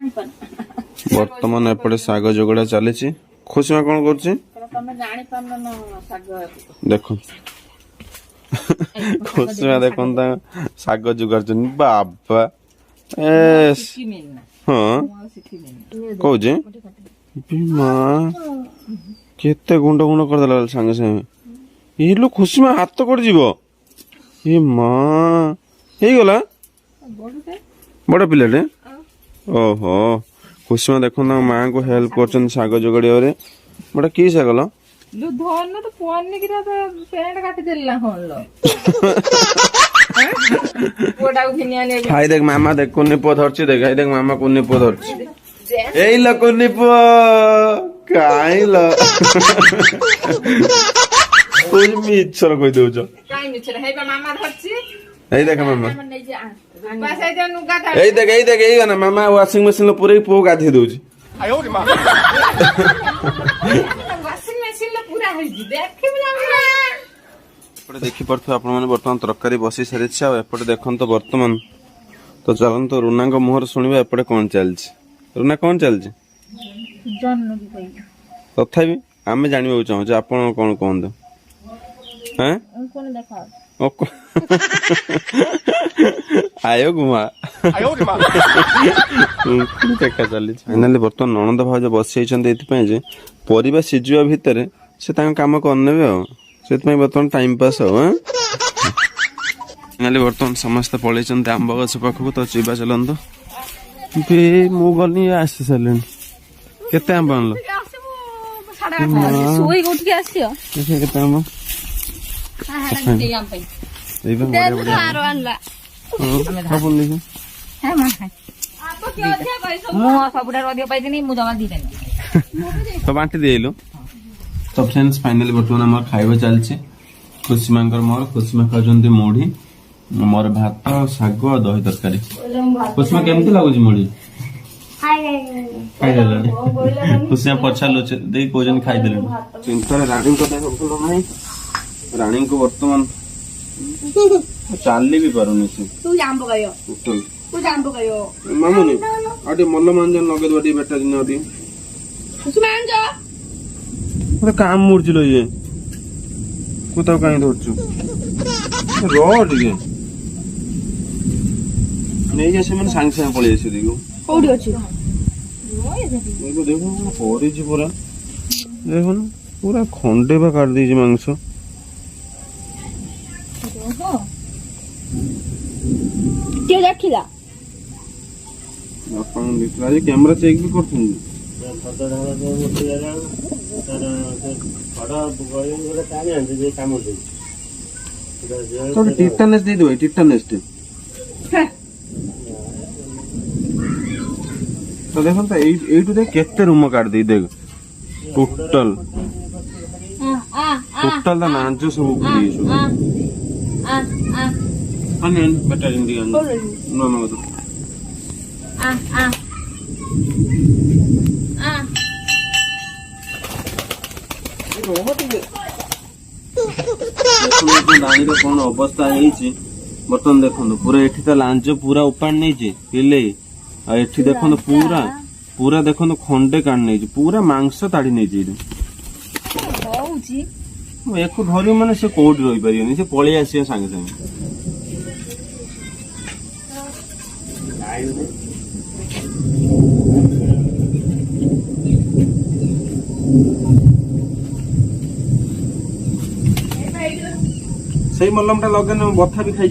बर्तमान एपटे साग जोगड़ा चली खुशी कौन कर देखो खुशी देखो साग जोगाड़ बाबा हाँ कौन केते गुंड गुंड करदेला सांगे सांगे ये लो खुशी में हाथ तो कट जीव ये माँ हो गला बड़ पिलाटे ओहो खुशी में देखो ना माँ को हेल्प कर साग जोगाड़िया बड़ा की साग लो खाई देख मामा देख कुन्नी पुआ धरची देख खाई देख मामा कुन्नी पुआ धरची एई ला कुन्नी पुआ काई ला कुछ मिच्छर कहि देउछ काई मिच्छर हे बा मामा धरची एई देख मामा बस ए जनु गाधा एई देख एई ना मामा वाशिंग मशीन लो पूरे पुआ गाधी देउछ आयो रे मामा वाशिंग मशीन लो पूरा होई देखि एपटे देखि पड़थो आपण माने वर्तमान तरकारी बसी सारिछ आ एपटे देखन तो वर्तमान तो चलन तो रुना को मुहर सुनिबा एपटे कोन चलछि रुना कोन चलछि जन्म की कहि तथापि आमे जानिबा चाहू जे आपण कोन कोन दो हैं कोन देखा ओको आयो गुमा देखा चली फाइनाली बर्तमान ननद भाज बसी एथि जे परिबा सिजुआ भितर से तांका काम करनेबे आ से बर्तमान टाइम पास हो फाइनाली बर्तमान समस्त पलि आंब गछ पाखक तो चिबा चलत मु गली आसी सारे केते आंब आनल तो बांटी देलु तो फ्रेंड्स फाइनली बर्तमान आम खाଇବା चलছে खुशी मांकर मोर खुशी में खाउछन्ती मुढ़ी मोर भात साग दही तरकारी खुशी में केमती लागुची मुढ़ी खाई देले खुशी में पछा लोचे देई कोजन खाई देले चिंता रानी को देखो भलो नाही रानी को वर्तमान चालली भी पारुनी से तू जांबो गयो मामुनी आडी मल्ल मांजन लगे दोडी बेटा दिन आडी खुशी मांजो अरे काम मुर्जिलो ये कुता काई धरछु रो टिके नहीं जैसे मन सांग सांग पळे आसी देखो कोडी अछि देखो देखो कोरी जी पूरा देखो ना पूरा खंडे बा काट दी जी मांस के देखिला अपन दिखला जे कैमरा चेक भी करथुन टिटानेस दे दो टिटानेस तो देखो तो एटू देख केते रूम काट दे देख टोटल दा नांजो सब गुडी सो अने बेटा जिंदगी नो नो तो रानी कौन अवस्था बर्तमान देखो पूरा एठी तो लांच पूरा उपाड़ नहीं पिले एठी देखो पूरा पूरा देखो खंडे काट नहीं पूरा मांस ताड़ी नहीं एक धर मैंने से कौटी रही पारे से पलि आस सांगे सांगे से मलमटा लगे बथा भी खाई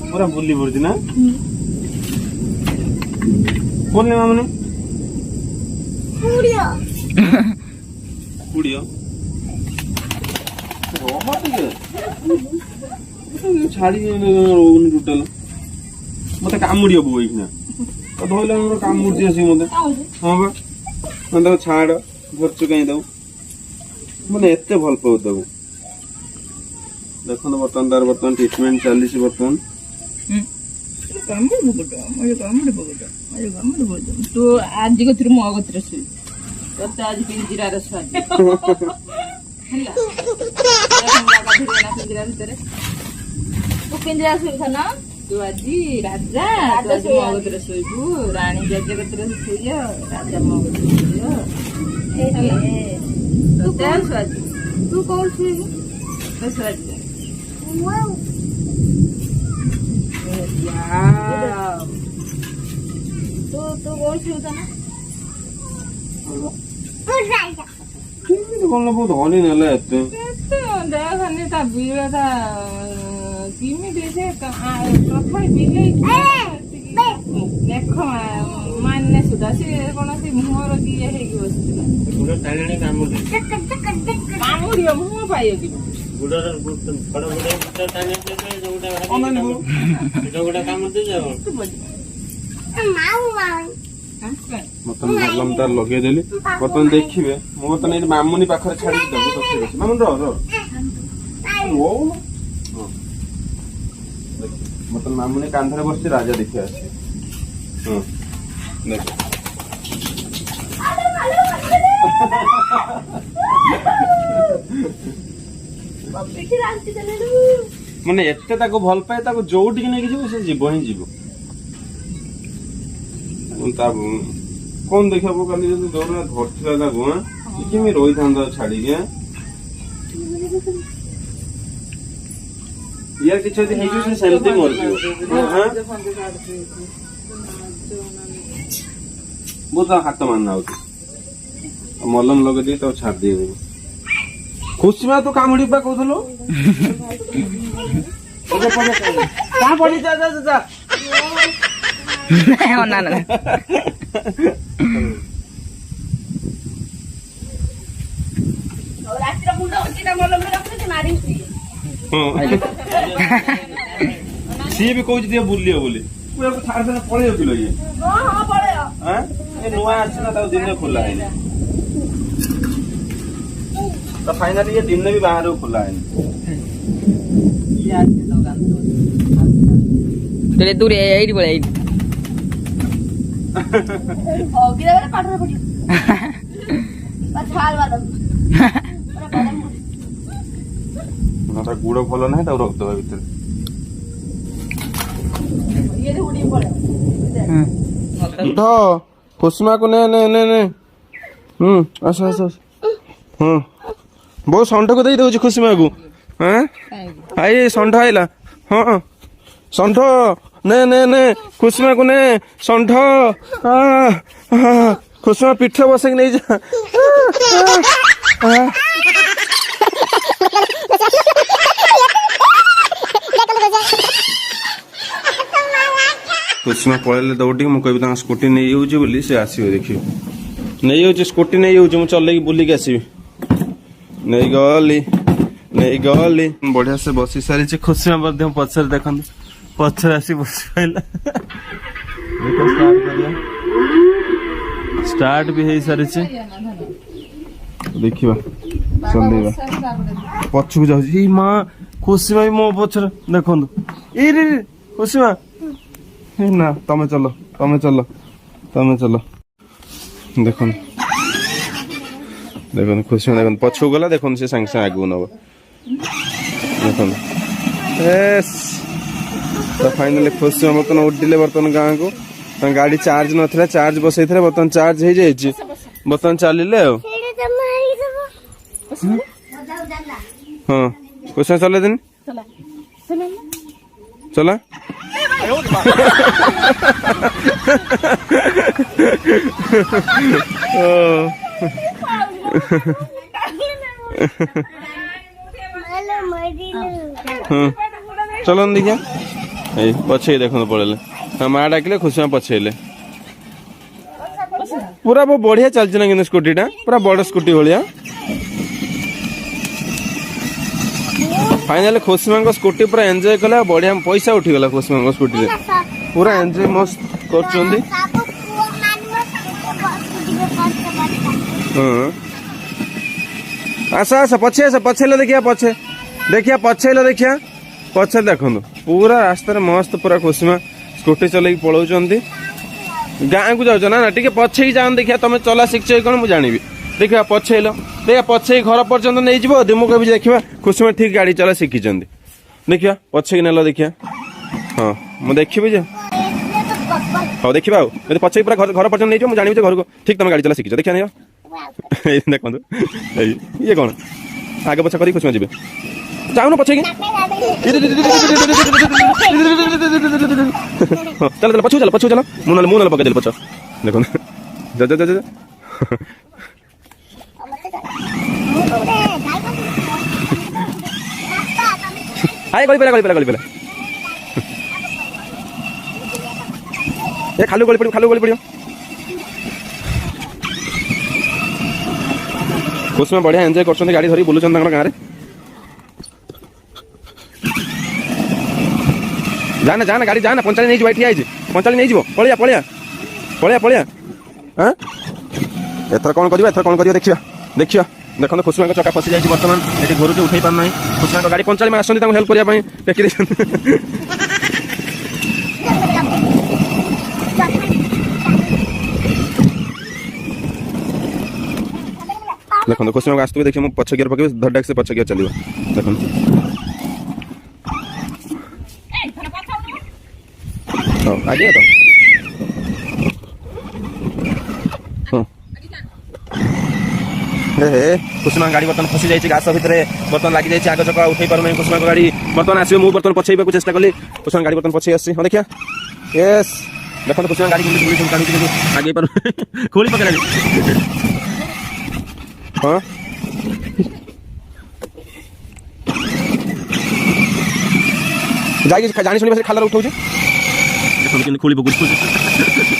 पूरा बुली पड़ी ना कौन मामने छाड़ी टोटाल मत कामुड़ बोना धोले कामुड़ मत हाँ बा छाड़ भरचु कहीं दो मैंने एत भल पाऊ तब देखो बर्तमान तार बर्तमान ट्रिटमेंट चली बर्तमान तू आज गति मो गति आज पिंजरार स्वाद पिंजरा सुन ତୁ ଆଜି ରାଜା ତୁ ଆଜି ମୋ କତିରେ ଶୋଇବୁ, ରାଣୀ ଜେଜ କତିରେ ଶୋଇବ, ରାଜା ମୋ କତିରେ ଶୋଇବ। ତୋତେ ଆଉ ଶୁଆଜି ତୁ କୋଉ ଶୋଇବୁ? ତୋ ଶୁଆଜି ତୁ କୋଉ ଶୋଇବୁ ନା? କେମିତି କଣ ବହୁତ ଧନୀ ନେଲେ ଏତେ ଦେଖନି ତା ବିଲଟା କେମିତି ସେ ତଥାପି ବିଲେଇ ଦେଖ ମାନେ ସୁଧା ସେ କଣ ସେ ମୁହଁର ଇଏ ହେଇକି ବସିଥିଲା। କାମୁଡିବ ମୁହଁ ପାଇବ କି ମତେ ଭଲ ତାର ଲଗେଇଦେଲି। ବର୍ତ୍ତମାନ ଦେଖିବେ ମୁଁ ବର୍ତ୍ତମାନ ଏଇଠି ମାମୁନି ପାଖରେ ଛାଡିକି ଦେବୁ। ମାମୁନି ବର୍ତ୍ତମାନ ମାମୁନି କାନ୍ଧରେ ବସିଛି, ରାଜା ଦେଖି ଆସିଛି। ହଁ ଦେଖ ମାନେ ଏତେ ତାକୁ ଭଲ ପାଏ, ତାକୁ ଯୋଉଠିକି ନେଇକି ଯିବ ସେ ଯିବ ହିଁ ଯିବ। ତା କଣ ଦେଖିବାକୁ କାଲି ଯଦି ଦୌଡ ଧରିଥିଲା ତାକୁ କେମିତି ରହିଥାନ୍ତା ଛାଡିକି। ଇଏ କିଛି ଯଦି ହେଇଯିବ ସେ ସେମିତି ମରିଯିବ। ବହୁତ ହାତ ମାନ ହଉଛି, ମଲମ ଲଗେଇ ଦେଇ ତାକୁ ଛାଡି ଦେଇ। ଖୁସି ମା ତୁ କାମୁଡି ପା କହୁଥିଲୁ ସିଏ ବି କହୁଛି ଟିକେ ବୁଲିବ ବୋଲି, ଛାଡିଦେଲେ ପଳେଇବ କିଲୋ। ଇଏ ନୂଆ ଅଛି ନା, ତାକୁ ଦିନେ ଖୋଲା ହେଇନି। ତ ଫାଇନାଲି ଇଏ ଦିନେ ବି ବାହାରକୁ ଖୋଲା ହେଇନି। ଦୂରେ ଏଇଠି ପଳେଇ ଏଇଠି ଗୁଡ ଭଲ ନାହିଁ, ତାକୁ ରଖିଦବା ଭିତରେ। ଖୁସିମାକୁ ନେ ନେ ନେ ନେ ଆସ ଆସ ଆସ। ହଁ ବହୁତ ଷଣ୍ଢକୁ ଦେଇ ଦଉଛି ଖୁସିମାକୁ। ଆଇ ଷଣ୍ଢ ଆଇଲା। ହଁ ଷଣ୍ଢ ନେ ନେ ନେ ଖୁସିମାକୁ ନେ ଷଣ୍ଢ। ଖୁସିମା ପିଠ ବସେଇକି ନେଇଯା। ଖୁସିମା ପଳେଇଲେ ଦୌଡ଼ିକି, ମୁଁ କହିବି ତାଙ୍କ ସ୍କୁଟି ନେଇଯାଉଛି ବୋଲି, ସେ ଆସିବେ ଦେଖିବେ। ନେଇଯାଉଛି ସ୍କୁଟି ନେଇଯାଉଛି, ମୁଁ ଚଲେଇକି ବୁଲିକି ଆସିବି। ନେଇଗଲି ନେଇଗଲି। ବଢିଆ ସେ ବସି ସାରିଛି। ଖୁସିମା ମଧ୍ୟ ପଛରେ ଦେଖନ୍ତୁ, ପଛରେ ଆସି ବସି ପାଇଲା। ଷ୍ଟାର୍ଟ ବି ହେଇସାରିଛି, ଦେଖିବା ଚଲେଇବା। ପଛକୁ ଯାଉଛି। ଏଇ ମା ଖୁସିମା ବି ମୋ ପଛରେ ଦେଖନ୍ତୁ। ଏଇ ରେ ଖୁସିମା ନା ତମେ ଚଲ ତମେ ଚଲ ତମେ ଚଲ। ଦେଖନ୍ତୁ ଦେଖନ୍ତୁ ଖୁସିମା ଦେଖନ୍ତୁ ପଛକୁ ଗଲା, ଦେଖନ୍ତୁ ସେ ସାଙ୍ଗେ ସାଙ୍ଗେ ଆଗକୁ ନବ। ଦେଖନ୍ତୁ ତ ଫାଇନାଲି ଖୁସିମା ବର୍ତ୍ତମାନ ଉଠିଲେ ବର୍ତ୍ତମାନ ଗାଁକୁ। ତାଙ୍କ ଗାଡି ଚାର୍ଜ ନଥିଲା, ଚାର୍ଜ ବସେଇଥିଲେ, ବର୍ତ୍ତମାନ ଚାର୍ଜ ହେଇଯାଇଛି। ବର୍ତ୍ତମାନ ଚାଲିଲେ ଆଉ। ହଁ ଖୁସିମା ଚଲେଇଦେନି ଚଲା। चलो देखिए पछे देखो पड़े माँ डाकिले खुशिमा पछेले पूरा वो बढ़िया चलती ना कि स्कूटी टा पूरा बड़ स्कूटी भाया। फाइनली खुशिमा स्कूटी पूरा एंजॉय कला, बढ़िया पैसा उठीगला खुशिमा स्कूटी रे पूरा एंजॉय मस्त कर। आस आस पछे आस पछेल देखिया पछे देखिया पछेल देखिया पछे देखो पूरा रास्ता मस्त पूरा खुशिमा स्कूटी चलैक पलाऊ गाँ को जाओ ना टे पछे जाओ देखिया तुम चला शिखच कौन मुझे जानी देखिए पछेल देखिए पछे घर पर्यंत नहीं मुझे देखिए खुशिमा ठीक गाड़ी चला शिखी देखिया पछे नेल देखिया हाँ मुझे देखी जे हाँ देखा आउ यदि पचे पूरा घर पर्यटन नहीं मुझे जानी घर को ठीक तुम गाड़ी चला शिखी देखा नहीं देखो ये कौन आगे पछा कर खुशी जी जाऊन पचे चल पछू चल मुझे पकड़ पछ देखो जा आए गली पेला ये खालू गली पड़ो उसमें बढ़िया एंजॉय कर गाड़ी धरी बुलून गाँव में जाना गाड़ी जाना पंचाली नहीं ठिया है पंचाली नहीं पलिया हाँ एथर कौन कर देखिए देखो खुशमा चका फसी जाए बर्तमान ये घर के उठे पारना खुशमा गाड़ी पंचाली में आसती हेल्प करने टेकी देखो खुशमा आसते देखिए मुझे पछ गियर पकड़ धड़ाक से पछ गियर चलो देखो आगे तो खुशमा गाड़ी बर्तन फसी जाए घास भितर बर्तन लगी जाए आग चका उठे पार खुशमा गाड़ी बर्तन आस बर्तन पछेबा चेष्टा कली खुशमा गाड़ी बर्तन पछे आसी हाँ देखिया यस देखो खुशमा गाड़ी आगे पार खोली पकड़ हाँ जानी शुणी खाला उठाऊ खोल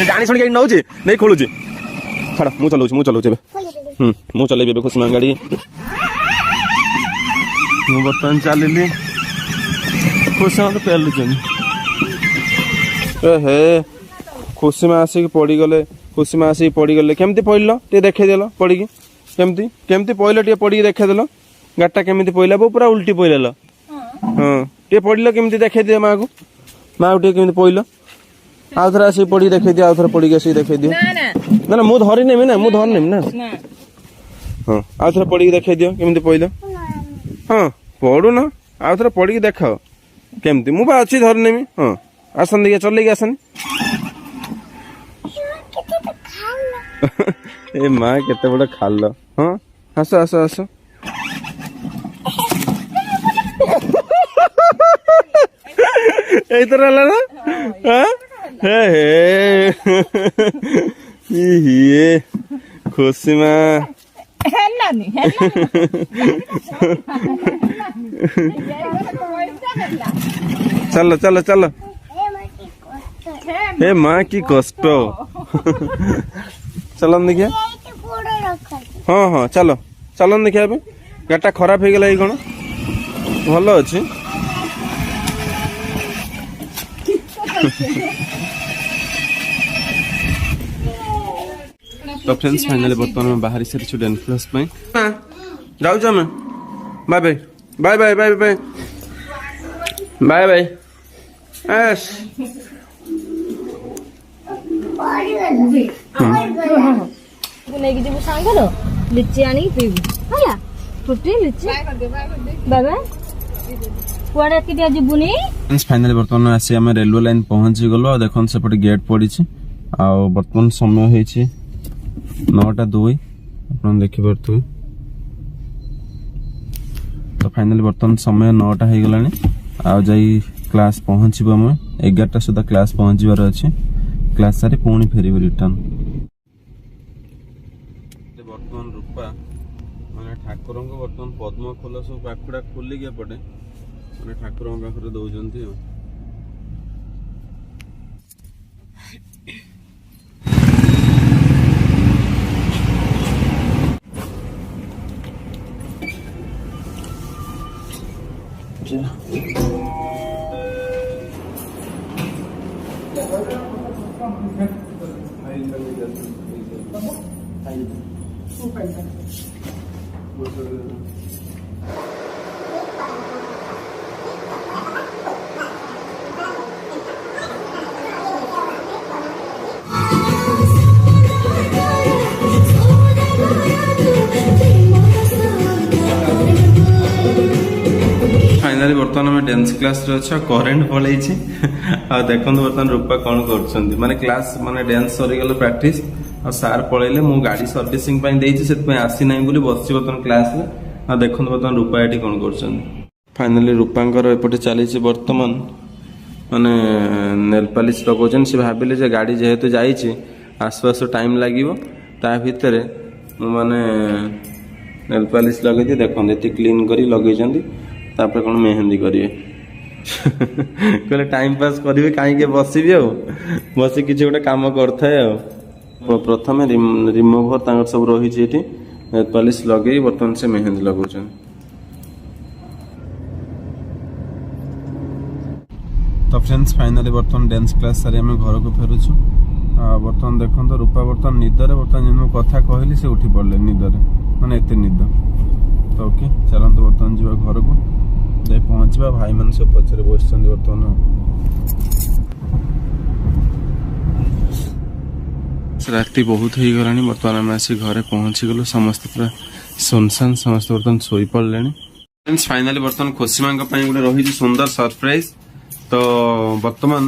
जानी शुणी गाड़ी नौचे नहीं खोलुचे छाड़ मुझे चलाऊे मुझे चलेबी खुशमा गाड़ी मुझे बर्तमान चलिली खुशमा तो पेलुचे हे खुशमा आसिक पड़गले खुशमा आसिक पड़गले केमती पड़ल टे देखदेल पड़ी केमती पड़ल टे पड़ी देखदेल गाड़टा केमती पड़ला बो पूरा उल्टी पड़ल हाँ टे पड़ल केमती देखे दिए माँ को माँ टे केमती पड़ल आउ थे आसिक पड़ी देखे दिए आउ थे पड़ी आसिक देखे दिए ना मुझे धरी नेमी ना मुझे धरी नेमी ना हाँ आउ थे पड़ी देखे दियो केमती पड़ल हाँ पड़ू ना आउ थे पड़ी देख केमती मुझे अच्छी धरी नेमी हाँ आसन देखिए चल आसन ए माँ केते बड़ा खाल हाँ हस हस हस तरह ना हाँ हे ये खुशमा चलो चलो चलो हे माँ की कष्ट चलन देखिए हाँ हाँ चलो चलन देखिए गाड़टा खराब हो गला कौन भल अच्छे तो फ्रेंड्स फाइनली बर्तमान में बाहरी सारी डेनफ्लस जाऊँ आम bye bye bye bye bye bye bye एस नहीं जी सांगलो लिची आनी पीबू हैला फुटी लिची बाबा कुआडे के दिया जीबुनी फ्रेंड्स फाइनली बर्तमान आसी हम रेलवे लाइन पहुंची गलो देखन सेपटे गेट पड़ी आ बर्तमान समय होईची 9:02 अपन देखि परतु तो फाइनली बर्तमान समय 9टा हो गलानी आ जाई क्लास पहुंचबो हम 11टा सुधा क्लास पहुंचबार अछि क्लास सारी पुणी फेर रिटर्न बर्तमान रूपा माने ठाकुर बर्तमान पद्म खोल सब पाखुड़ा खोलिक पटे माने ठाकुर पाखे दौरान फाइनाली बर्तमान आम डांस क्लास रे अच्छा करेन्ट पलैछि देखो बर्तमान रूपा कौन कर माने क्लास माने डांस सरीगल प्रैक्टिस आ सार पलैले मु गाड़ी सर्विसिंग से आसी ना बोली बस बर्तमान क्लास रे देखो बर्तमान रूपा ये कौन कर फाइनाली रूपांकर एपटे चली बर्तमान माने नेल पॉलिश लगौछन से भाबिले जे गाड़ी जेहेतु जाइछि आसु आसु टाइम लागिवो ता भितरे माने नेल पॉलिश लगे देखते ये क्लीन करी लगे तापर कौन मेहंदी करेंगे कहले टाइम पास करेंगे कहीं बसबी आ बस किसी गोटे कम करए प्रथम रिमूभर सब रही नेल पॉलिश लगे बर्तमान से मेहंदी लगौछन। तो फ्रेंड्स फाइनाली बर्तमान डांस क्लास सारी आम घर को फेरुछु बर्तमान देखो रूपा बर्तमान निदरे बर्तमान जो कथा कहली से उठी पड़े निदरे माने एते निद तो ओके चलते बर्तमान जा घर को जाए पहुँचवा भाई मान सब पचर बस बर्तमान राति बहुत हो गला बर्तमान आम आसी घरे पहुँची गलु समस्त पूरा सुनसान समस्त बर्तमान शोई पड़े फ्रेंड्स फाइनाली बर्तमान खुशी माँ गोटे रही सुंदर सरप्राइज तो बर्तमान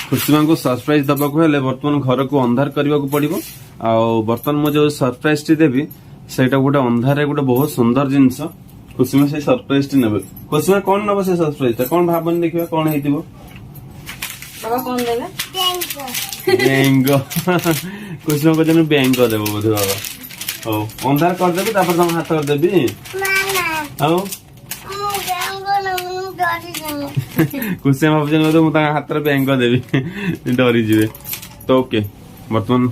खुशी माँ को सरप्राइज दबाक हेले बर्तमान घर को अंधार करने को पड़ो आ बर्तमान मुझे सरप्राइज टी देवी सेटा गोटे अंधारे गोटे बहुत सुंदर जिनस खुशी में से सरप्राइज टी नेबे खुशी में कौन नब से सरप्राइज टा कौन भाबन देखिबा कौन हेतिबो बाबा कौन देबे बेंगो खुशी में कहते बेंगो देबो बोधे बाबा ओ अंधार कर देबी तापर तुम हाथ कर देबी ना आओ खुशी में भाबजन तो मुता हाथ रे बेंगो देबी डरी जिवे तो ओके वर्तमान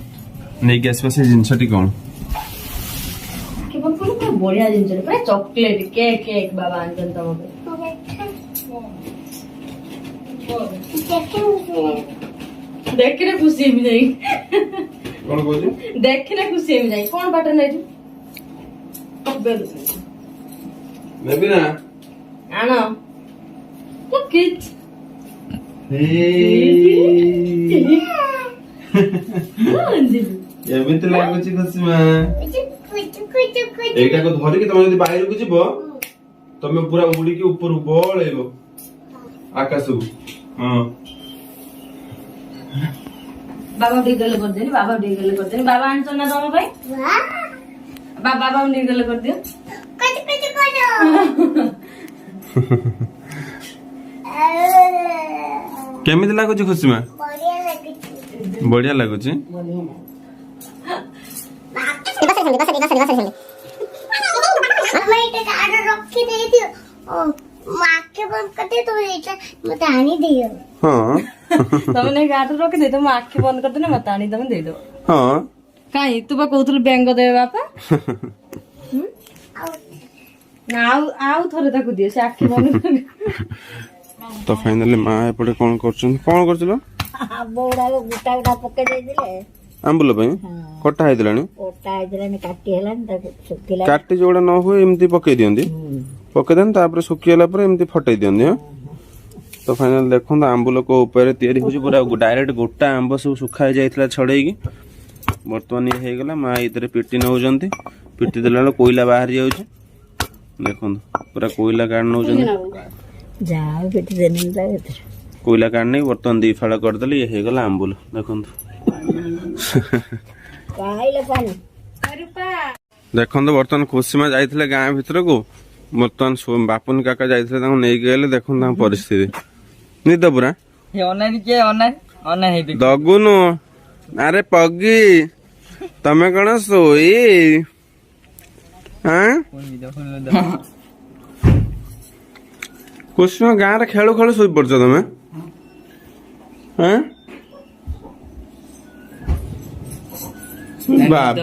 नै गैस पे से जिनसटी कौन बढ़िया जिन पूरा चॉकलेट केक केक बाबा आंचन तुम देखने खुशी भी जाई कौन कहू देखने खुशी भी जाई कौन बाटर नै नेबी ना आनो look it एमिति लागुची खुशी मा एटा को धरि के तुम यदि बाहर को जीवो तुम पूरा उड़ी के ऊपर पळेबो आकाश को हां बाबा डिगल कर देनी बाबा डिगल कर देनी बाबा आंचो ना तुम भाई वाह बाबा डिगल कर दियो कट करो केमिति लागुची खुशी मा बढ़िया लागुची तुमने गाठ रखी दे तुम आखि बंद कर देना मत आनी तुम दे दो कहीं तू कहूल बेंग दे बापा आउ थरे ताकू दियो से आखि बंद कर तो फाइनली माँ एपटे कौन कर बौड़ा गोटा गोटा पके दे दिले आंबुल कटा होइतलानी ओटा आइदलानी काटी हेलानी ताको सुखिला काटी जोड़ा न हुए एमती पकई दियंती पकई देन तापर सुखिला पर एमती फटई दियंती हां तो फाइनल देखो आंबुल को ऊपर तैयारी हो पूरा डायरेक्ट गोटा आंब सब सुखा जाइतला छड़ई की वर्तमान ये हेगला माँ इतरे पिटी नौजंती पिटी देला कोयला बाहर जाउछ देखो पूरा कोयला काट नौजंती जाओ पिटी देनी ता कोयला काटने बर्तमान दी फाड़ करदेले ये हेगला आंबुल देखो देखो बर्तमान खुशी में जाइए गाँ भीतर को बर्तमान बापुन काका जाइए नहीं गए देखो परिस्थिति निद पूरा दगुनु अरे पगी तमें कौन सोई खुशी में गाँव खेलु खेलु शोई पड़ तमें बाप